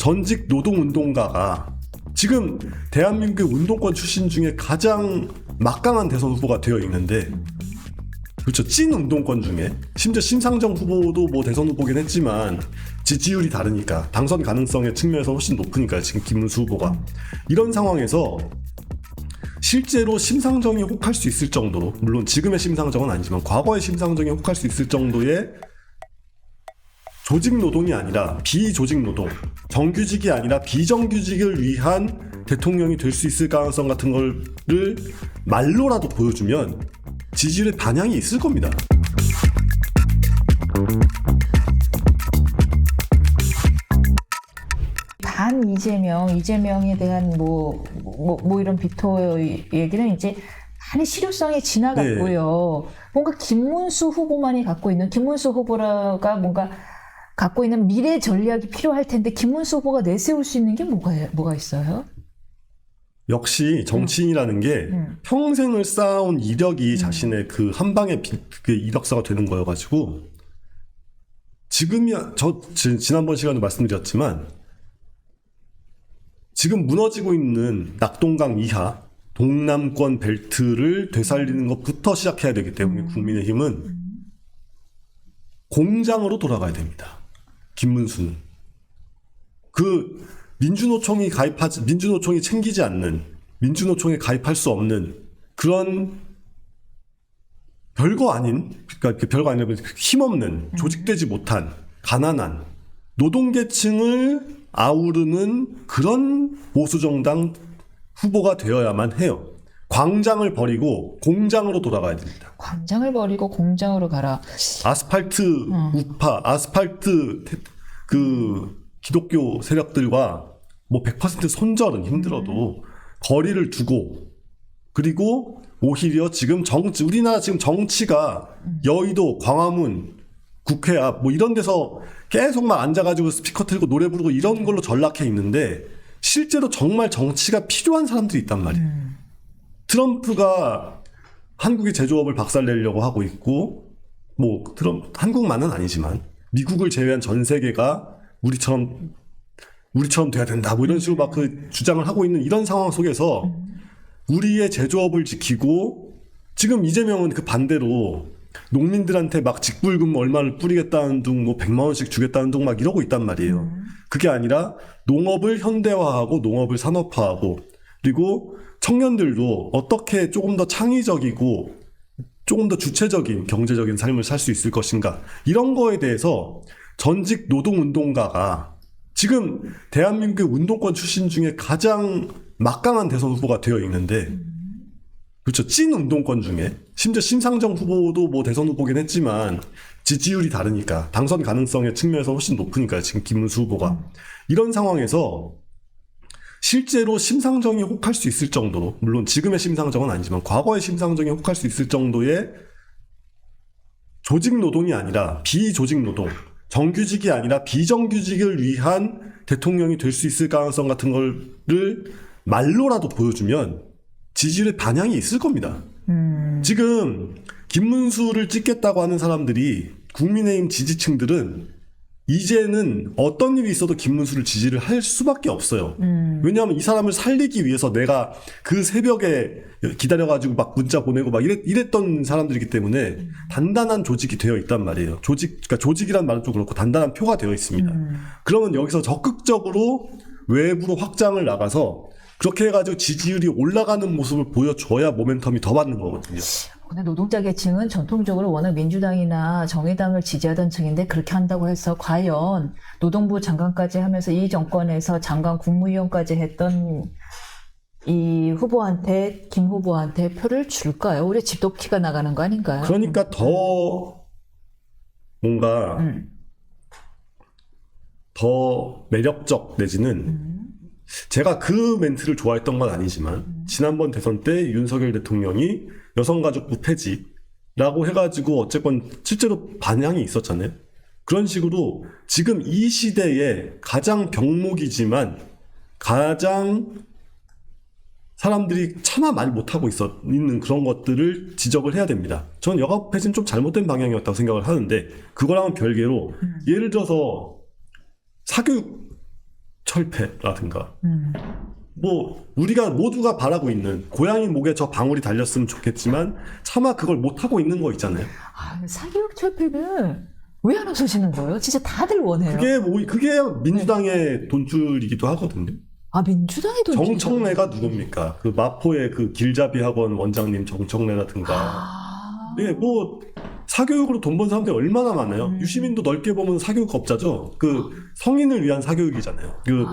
전직 노동운동가가 지금 대한민국 운동권 출신 중에 가장 막강한 대선 후보가 되어 있는데, 그렇죠, 찐 운동권 중에, 심지어 심상정 후보도 뭐 대선 후보긴 했지만 지지율이 다르니까 당선 가능성의 측면에서 훨씬 높으니까요, 지금 김문수 후보가. 이런 상황에서 실제로 심상정이 혹할 수 있을 정도로, 물론 지금의 심상정은 아니지만 과거의 심상정이 혹할 수 있을 정도의 조직 노동이 아니라 비조직 노동, 정규직이 아니라 비정규직을 위한 대통령이 될 수 있을 가능성 같은 거를 말로라도 보여주면 지지율의 반향이 있을 겁니다. 반 이재명에 대한 뭐 이런 비토 얘기는 이제 많이 실효성이 지나갔고요. 네. 뭔가 김문수 후보만이 갖고 있는, 김문수 후보가 뭔가 갖고 있는 미래 전략이 필요할 텐데 김문수 후보가 내세울 수 있는 게 뭐가 있어요? 역시 정치인이라는 게 평생을 쌓아온 이력이 자신의 그 한 방의 그 이력서가 되는 거여가지고, 지금이야, 지난번 시간에 말씀드렸지만 지금 무너지고 있는 낙동강 이하 동남권 벨트를 되살리는 것부터 시작해야 되기 때문에 국민의힘은 공장으로 돌아가야 됩니다. 김문수는 그 민주노총이 챙기지 않는, 민주노총에 가입할 수 없는 그런 별거 아닌, 그러니까 별거 아니라 힘없는, 조직되지 못한, 가난한 노동계층을 아우르는 그런 보수정당 후보가 되어야만 해요. 광장을 버리고 공장으로 돌아가야 됩니다. 광장을 버리고 공장으로 가라. 아스팔트 우파, 아스팔트 그 기독교 세력들과 뭐 100% 손절은 힘들어도 거리를 두고, 그리고 오히려 지금 우리나라 지금 정치가 여의도, 광화문, 국회 앞 뭐 이런 데서 계속 막 앉아가지고 스피커 틀고 노래 부르고 이런 걸로 전락해 있는데, 실제로 정말 정치가 필요한 사람들이 있단 말이에요. 트럼프가 한국의 제조업을 박살내려고 하고 있고, 뭐 한국만은 아니지만 미국을 제외한 전 세계가 우리처럼 돼야 된다, 뭐 이런 식으로 막 그 주장을 하고 있는 이런 상황 속에서 우리의 제조업을 지키고, 지금 이재명은 그 반대로 농민들한테 막 직불금 얼마를 뿌리겠다는 둥, 뭐 100만 원씩 주겠다는 둥 막 이러고 있단 말이에요. 그게 아니라 농업을 현대화하고 농업을 산업화하고, 그리고 청년들도 어떻게 조금 더 창의적이고 조금 더 주체적인 경제적인 삶을 살 수 있을 것인가, 이런 거에 대해서 전직 노동운동가가 지금 대한민국 운동권 출신 중에 가장 막강한 대선 후보가 되어 있는데, 그렇죠, 찐 운동권 중에, 심지어 심상정 후보도 뭐 대선 후보긴 했지만 지지율이 다르니까 당선 가능성의 측면에서 훨씬 높으니까요, 지금 김문수 후보가. 이런 상황에서 실제로 심상정이 혹할 수 있을 정도로, 물론 지금의 심상정은 아니지만 과거의 심상정이 혹할 수 있을 정도의 조직 노동이 아니라 비조직 노동, 정규직이 아니라 비정규직을 위한 대통령이 될 수 있을 가능성 같은 거를 말로라도 보여주면 지지율의 반향이 있을 겁니다. 지금 김문수를 찍겠다고 하는 사람들이, 국민의힘 지지층들은 이제는 어떤 일이 있어도 김문수를 지지를 할 수밖에 없어요. 왜냐하면 이 사람을 살리기 위해서 내가 그 새벽에 기다려가지고 막 문자 보내고 막 이랬던 사람들이기 때문에 단단한 조직이 되어 있단 말이에요. 그러니까 조직이란 말은 좀 그렇고 단단한 표가 되어 있습니다. 그러면 여기서 적극적으로 외부로 확장을 나가서 그렇게 해가지고 지지율이 올라가는 모습을 보여줘야 모멘텀이 더 받는 거거든요. 근데 노동자 계층은 전통적으로 워낙 민주당이나 정의당을 지지하던 층인데, 그렇게 한다고 해서 과연 노동부 장관까지 하면서 이 정권에서 장관 국무위원까지 했던 이 후보한테, 김 후보한테 표를 줄까요? 우리 집도키가 나가는 거 아닌가요? 그러니까 더 뭔가 더 매력적 내지는, 제가 그 멘트를 좋아했던 건 아니지만 지난번 대선 때 윤석열 대통령이 여성가족부 폐지라고 해가지고 어쨌건 실제로 반향이 있었잖아요. 그런 식으로 지금 이 시대에 가장 병목이지만 가장 사람들이 차마 말 못하고 있는 그런 것들을 지적을 해야 됩니다. 저는 여가부 폐지는 좀 잘못된 방향이었다고 생각을 하는데, 그거랑은 별개로 예를 들어서 사교육 철폐라든가 뭐 우리가 모두가 바라고 있는 고양이 목에 저 방울이 달렸으면 좋겠지만 차마 그걸 못하고 있는 거 있잖아요. 아, 사교육 철폐는 왜 안 하시는 거예요? 진짜 다들 원해요. 그게 민주당의 돈줄이기도 하거든요. 아, 민주당의 돈 정청래가 누굽니까? 그 마포의 그 길잡이 학원 원장님 정청래라든가. 아. 예, 뭐 사교육으로 돈 번 사람들이 얼마나 많아요. 유시민도 넓게 보면 사교육업자죠. 그 성인을 위한 사교육이잖아요. 그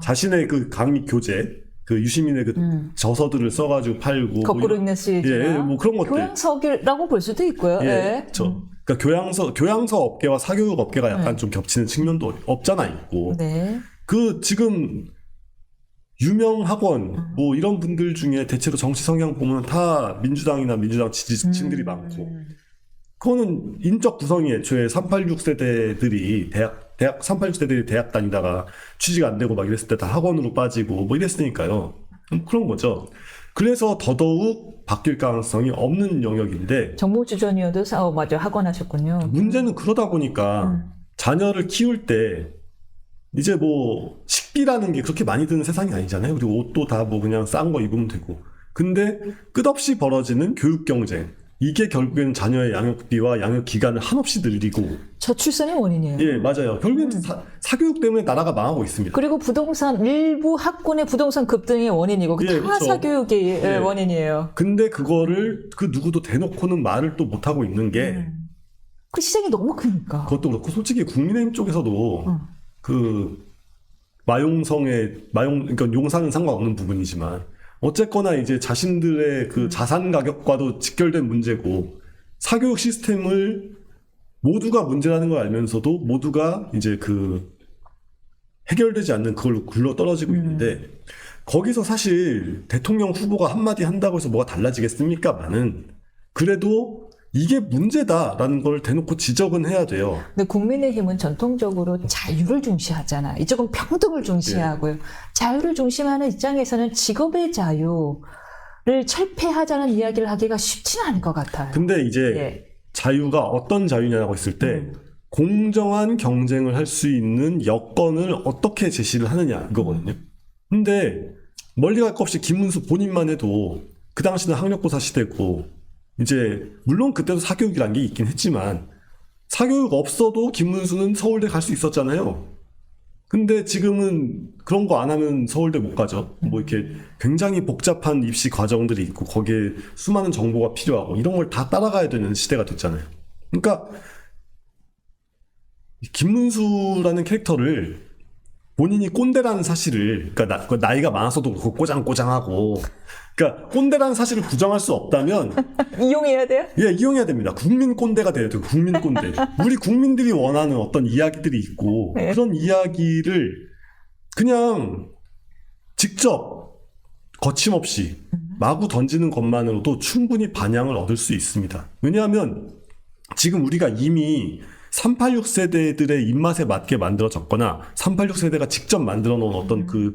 자신의 그 강의 교재, 그 유시민의 그 저서들을 써가지고 팔고 거꾸로 읽는 시리즈나 예, 뭐 그런 것들. 교양서라고 볼 수도 있고요. 예, 예. 그렇죠. 그러니까 교양서 업계와 사교육 업계가 약간 좀 겹치는 측면도 없잖아 있고. 네. 그 지금 유명 학원 뭐 이런 분들 중에 대체로 정치 성향 보면 다 민주당이나 민주당 지지층들이 많고. 그거는 인적 구성이 애초에 386 세대들이 대학 386 세대들이 대학 다니다가 취직 안 되고 막 이랬을 때 다 학원으로 빠지고 뭐 이랬으니까요. 그런 거죠. 그래서 더더욱 바뀔 가능성이 없는 영역인데 정몽주 전 의원도 맞아 학원 하셨군요. 문제는 그러다 보니까 자녀를 키울 때 이제 뭐 식비라는 게 그렇게 많이 드는 세상이 아니잖아요. 그리고 옷도 다 뭐 그냥 싼 거 입으면 되고. 근데 끝없이 벌어지는 교육 경쟁. 이게 결국에는 자녀의 양육비와 양육 기간을 한없이 늘리고. 저출산의 원인이에요. 예, 맞아요. 결국에는 사교육 때문에 나라가 망하고 있습니다. 그리고 부동산 일부 학군의 부동산 급등의 원인이고 예, 다 그렇죠. 사교육의 예. 원인이에요. 근데 그거를 그 누구도 대놓고는 말을 또 못하고 있는 게 그 시장이 너무 크니까. 그것도 그렇고 솔직히 국민의힘 쪽에서도 그 그러니까 용산은 상관없는 부분이지만 어쨌거나 이제 자신들의 그 자산 가격과도 직결된 문제고 사교육 시스템을 모두가 문제라는 걸 알면서도 모두가 이제 그 해결되지 않는 그걸로 굴러 떨어지고 있는데 거기서 사실 대통령 후보가 한마디 한다고 해서 뭐가 달라지겠습니까만은 그래도 이게 문제다라는 걸 대놓고 지적은 해야 돼요. 근데 국민의힘은 전통적으로 자유를 중시하잖아요. 이쪽은 평등을 중시하고요. 자유를 중시하는 입장에서는 직업의 자유를 철폐하자는 이야기를 하기가 쉽지는 않을 것 같아요. 근데 이제 예. 자유가 어떤 자유냐고 했을 때 공정한 경쟁을 할 수 있는 여건을 어떻게 제시를 하느냐 이거거든요. 근데 멀리 갈 것 없이 김문수 본인만 해도 그 당시는 학력고사 시대고 이제 물론 그때도 사교육이란 게 있긴 했지만 사교육 없어도 김문수는 서울대 갈 수 있었잖아요. 근데 지금은 그런 거 안 하면 서울대 못 가죠. 뭐 이렇게 굉장히 복잡한 입시 과정들이 있고 거기에 수많은 정보가 필요하고 이런 걸 다 따라가야 되는 시대가 됐잖아요. 그러니까 김문수라는 캐릭터를 본인이 꼰대라는 사실을 그러니까 나이가 많아서도 그렇고 꼬장꼬장하고 그러니까 꼰대라는 사실을 부정할 수 없다면 이용해야 돼요? 예, 이용해야 됩니다. 국민 꼰대가 돼야 돼요. 국민 꼰대. 우리 국민들이 원하는 어떤 이야기들이 있고 네. 그런 이야기를 그냥 직접 거침없이 마구 던지는 것만으로도 충분히 반향을 얻을 수 있습니다. 왜냐하면 지금 우리가 이미 386 세대들의 입맛에 맞게 만들어졌거나 386 세대가 직접 만들어 놓은 어떤 그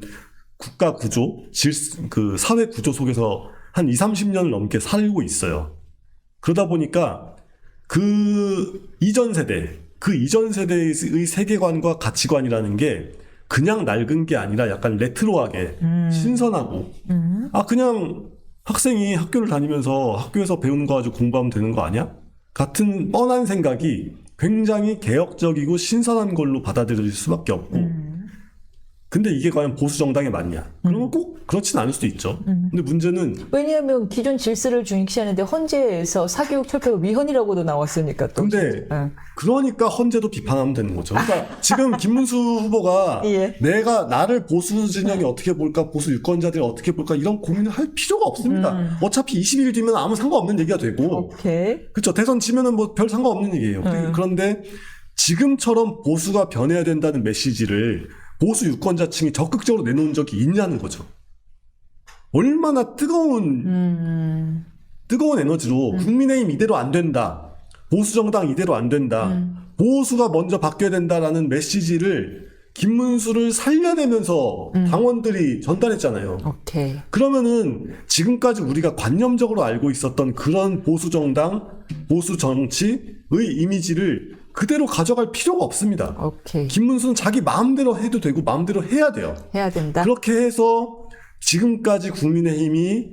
국가 구조, 그 사회 구조 속에서 한 20, 30년을 넘게 살고 있어요. 그러다 보니까 그 이전 세대의 세계관과 가치관이라는 게 그냥 낡은 게 아니라 약간 레트로하게 신선하고 그냥 학생이 학교를 다니면서 학교에서 배우는 거 가지고 공부하면 되는 거 아니야? 같은 뻔한 생각이 굉장히 개혁적이고 신선한 걸로 받아들여질 수밖에 없고 근데 이게 과연 보수 정당에 맞냐? 그러면 꼭 그렇진 않을 수도 있죠. 근데 문제는 왜냐하면 기존 질서를 중시하는데 헌재에서 사교육 철폐가 위헌이라고도 나왔으니까 또. 근데 그러니까 헌재도 비판하면 되는 거죠. 그러니까 지금 김문수 후보가 예. 나를 보수 진영이 어떻게 볼까, 보수 유권자들이 어떻게 볼까 이런 고민을 할 필요가 없습니다. 어차피 20일 뒤면 아무 상관없는 얘기가 되고, 오케이. 그렇죠. 대선 지면은 뭐 별 상관없는 얘기예요. 그런데 지금처럼 보수가 변해야 된다는 메시지를 보수 유권자층이 적극적으로 내놓은 적이 있냐는 거죠. 얼마나 뜨거운 에너지로 국민의힘 이대로 안 된다. 보수 정당 이대로 안 된다. 보수가 먼저 바뀌어야 된다라는 메시지를 김문수를 살려내면서 당원들이 전달했잖아요. 오케이. 그러면은 지금까지 우리가 관념적으로 알고 있었던 그런 보수 정당, 보수 정치의 이미지를 그대로 가져갈 필요가 없습니다. 오케이. 김문수는 자기 마음대로 해도 되고 마음대로 해야 돼요. 해야 된다. 그렇게 해서 지금까지 국민의힘이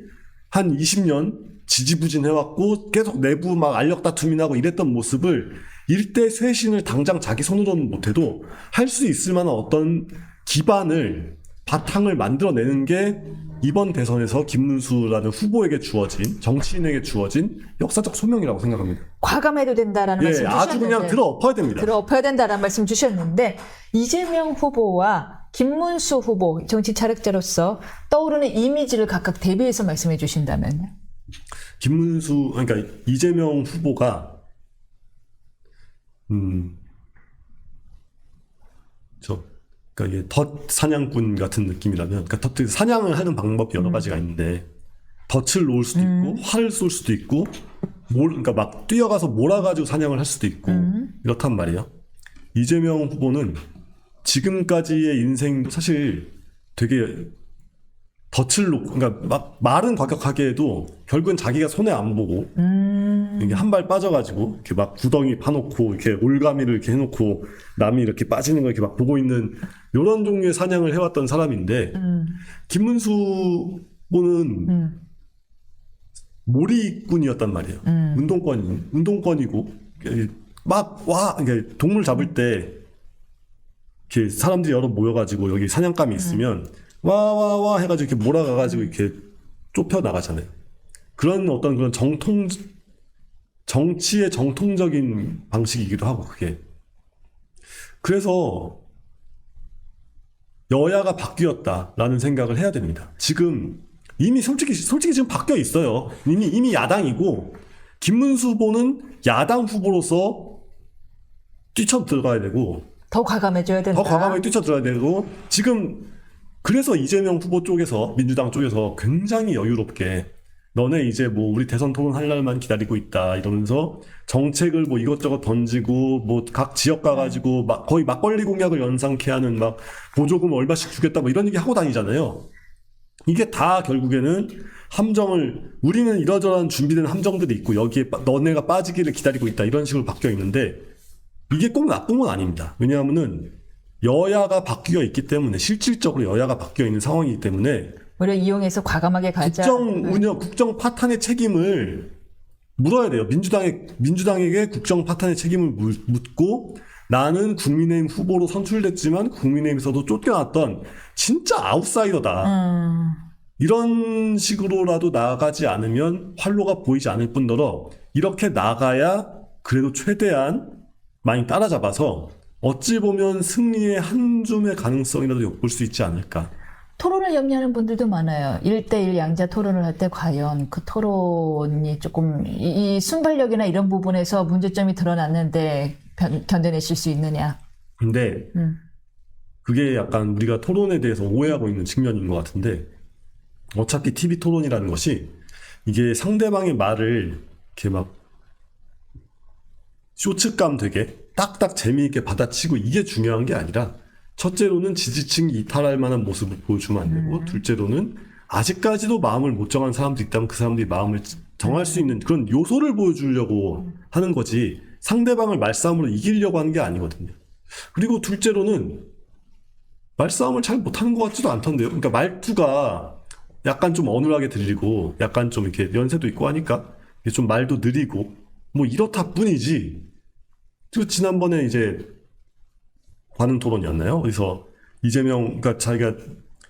한 20년 지지부진해왔고 계속 내부 막 알력 다툼이 나고 이랬던 모습을 일대 쇄신을 당장 자기 손으로는 못해도 할 수 있을 만한 어떤 기반을 바탕을 만들어내는 게 이번 대선에서 김문수라는 후보에게 주어진 정치인에게 주어진 역사적 소명이라고 생각합니다. 과감해도 된다라는 예, 말씀 주셨는데 아주 그냥 들어엎어야 됩니다. 들어엎어야 된다라는 말씀 주셨는데 이재명 후보와 김문수 후보 정치 차력자로서 떠오르는 이미지를 각각 대비해서 말씀해 주신다면요. 김문수 그러니까 이재명 후보가 그러니까 이게 덫 사냥꾼 같은 느낌이라면, 그러니까 덫 사냥을 하는 방법이 여러 가지가 있는데, 덫을 놓을 수도 있고, 활을 쏠 수도 있고, 그러니까 막 뛰어가서 몰아가지고 사냥을 할 수도 있고, 이렇단 말이에요. 이재명 후보는 지금까지의 인생도 사실 되게 덫을 놓고, 그러니까 막 말은 과격하게 해도 결국은 자기가 손해 안 보고, 이게 한 발 빠져가지고 이렇게 막 구덩이 파놓고 이렇게 올가미를 이렇게 해놓고 남이 이렇게 빠지는 걸 이렇게 막 보고 있는 이런 종류의 사냥을 해왔던 사람인데 김문수 후보는 몰이꾼이었단 말이에요. 운동권이고 막 와, 그러니까 동물 잡을 때 이렇게 사람들이 여러 모여가지고 여기 사냥감이 있으면 와 해가지고 이렇게 몰아가가지고 이렇게 좁혀 나가잖아요. 그런 어떤 그런 정치의 정통적인 방식이기도 하고, 그게. 그래서 여야가 바뀌었다라는 생각을 해야 됩니다. 지금 이미 솔직히 지금 바뀌어 있어요. 이미 야당이고, 김문수 후보는 야당 후보로서 뛰쳐 들어가야 되고, 더 과감해져야 된다. 더 과감하게 뛰쳐 들어가야 되고, 지금 그래서 이재명 후보 쪽에서, 민주당 쪽에서 굉장히 여유롭게 너네 이제 뭐 우리 대선 토론 할 날만 기다리고 있다 이러면서 정책을 뭐 이것저것 던지고 뭐 각 지역 가가지고 막 거의 막걸리 공약을 연상케 하는 막 보조금 얼마씩 주겠다 뭐 이런 얘기 하고 다니잖아요. 이게 다 결국에는 우리는 이러저러한 준비된 함정들이 있고 여기에 너네가 빠지기를 기다리고 있다 이런 식으로 바뀌어 있는데 이게 꼭 나쁜 건 아닙니다. 왜냐하면은 여야가 바뀌어 있기 때문에 실질적으로 여야가 바뀌어 있는 상황이기 때문에 우리가 이용해서 과감하게 가자. 국정 파탄의 책임을 물어야 돼요. 민주당에게 국정 파탄의 책임을 묻고 나는 국민의힘 후보로 선출됐지만 국민의힘에서도 쫓겨났던 진짜 아웃사이더다. 이런 식으로라도 나아가지 않으면 활로가 보이지 않을 뿐더러 이렇게 나가야 그래도 최대한 많이 따라잡아서 어찌 보면 승리의 한 줌의 가능성이라도 엿볼 수 있지 않을까. 토론을 염려하는 분들도 많아요. 1대1 양자 토론을 할 때 과연 그 토론이 조금 이 순발력이나 이런 부분에서 문제점이 드러났는데 견뎌내실 수 있느냐. 근데 그게 약간 우리가 토론에 대해서 오해하고 있는 측면인 것 같은데 어차피 TV 토론이라는 것이 이게 상대방의 말을 이렇게 막 쇼츠감 되게 딱딱 재미있게 받아치고 이게 중요한 게 아니라 첫째로는 지지층이 이탈할 만한 모습을 보여주면 안 되고 둘째로는 아직까지도 마음을 못 정한 사람들이 있다면 그 사람들이 마음을 정할 수 있는 그런 요소를 보여주려고 하는 거지 상대방을 말싸움으로 이기려고 하는 게 아니거든요. 그리고 둘째로는 말싸움을 잘 못하는 것 같지도 않던데요. 그러니까 말투가 약간 좀 어눌하게 들리고 약간 좀 이렇게 연세도 있고 하니까 좀 말도 느리고 뭐 이렇다 뿐이지. 그리고 지난번에 이제 관훈 토론이었나요? 그래서 이재명, 그러니까 자기가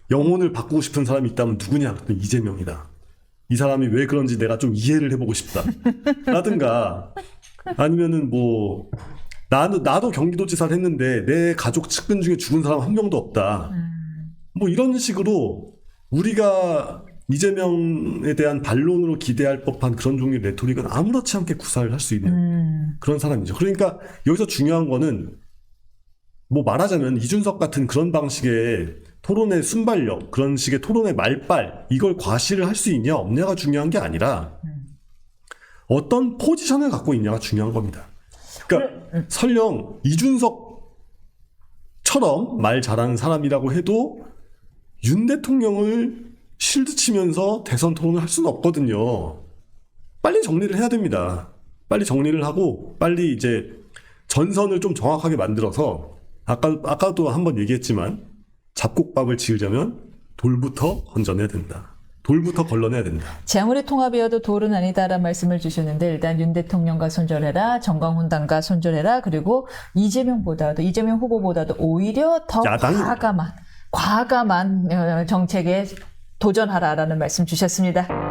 영혼을 바꾸고 싶은 사람이 있다면 누구냐? 그랬더니 이재명이다. 이 사람이 왜 그런지 내가 좀 이해를 해보고 싶다. 라든가 아니면은 뭐 나도 경기도지사를 했는데 내 가족 측근 중에 죽은 사람 한 명도 없다. 뭐 이런 식으로 우리가 이재명에 대한 반론으로 기대할 법한 그런 종류의 레토릭은 아무렇지 않게 구사를 할 수 있는 그런 사람이죠. 그러니까 여기서 중요한 거는 뭐 말하자면 이준석 같은 그런 방식의 토론의 순발력, 그런 식의 토론의 말빨, 이걸 과시를 할 수 있냐 없냐가 중요한 게 아니라 어떤 포지션을 갖고 있냐가 중요한 겁니다. 그러니까 설령 이준석처럼 말 잘하는 사람이라고 해도 윤 대통령을 실드 치면서 대선 토론을 할 수는 없거든요. 빨리 정리를 해야 됩니다. 빨리 정리를 하고 빨리 이제 전선을 좀 정확하게 만들어서 아까도 한번 얘기했지만 잡곡밥을 지으려면 돌부터 건져내야 된다. 돌부터 걸러내야 된다. 제 아무리 통합이어도 돌은 아니다라는 말씀을 주셨는데 일단 윤 대통령과 손절해라, 정광훈 당과 손절해라, 그리고 이재명 후보보다도 오히려 더 과감한 정책에 도전하라라는 말씀 주셨습니다.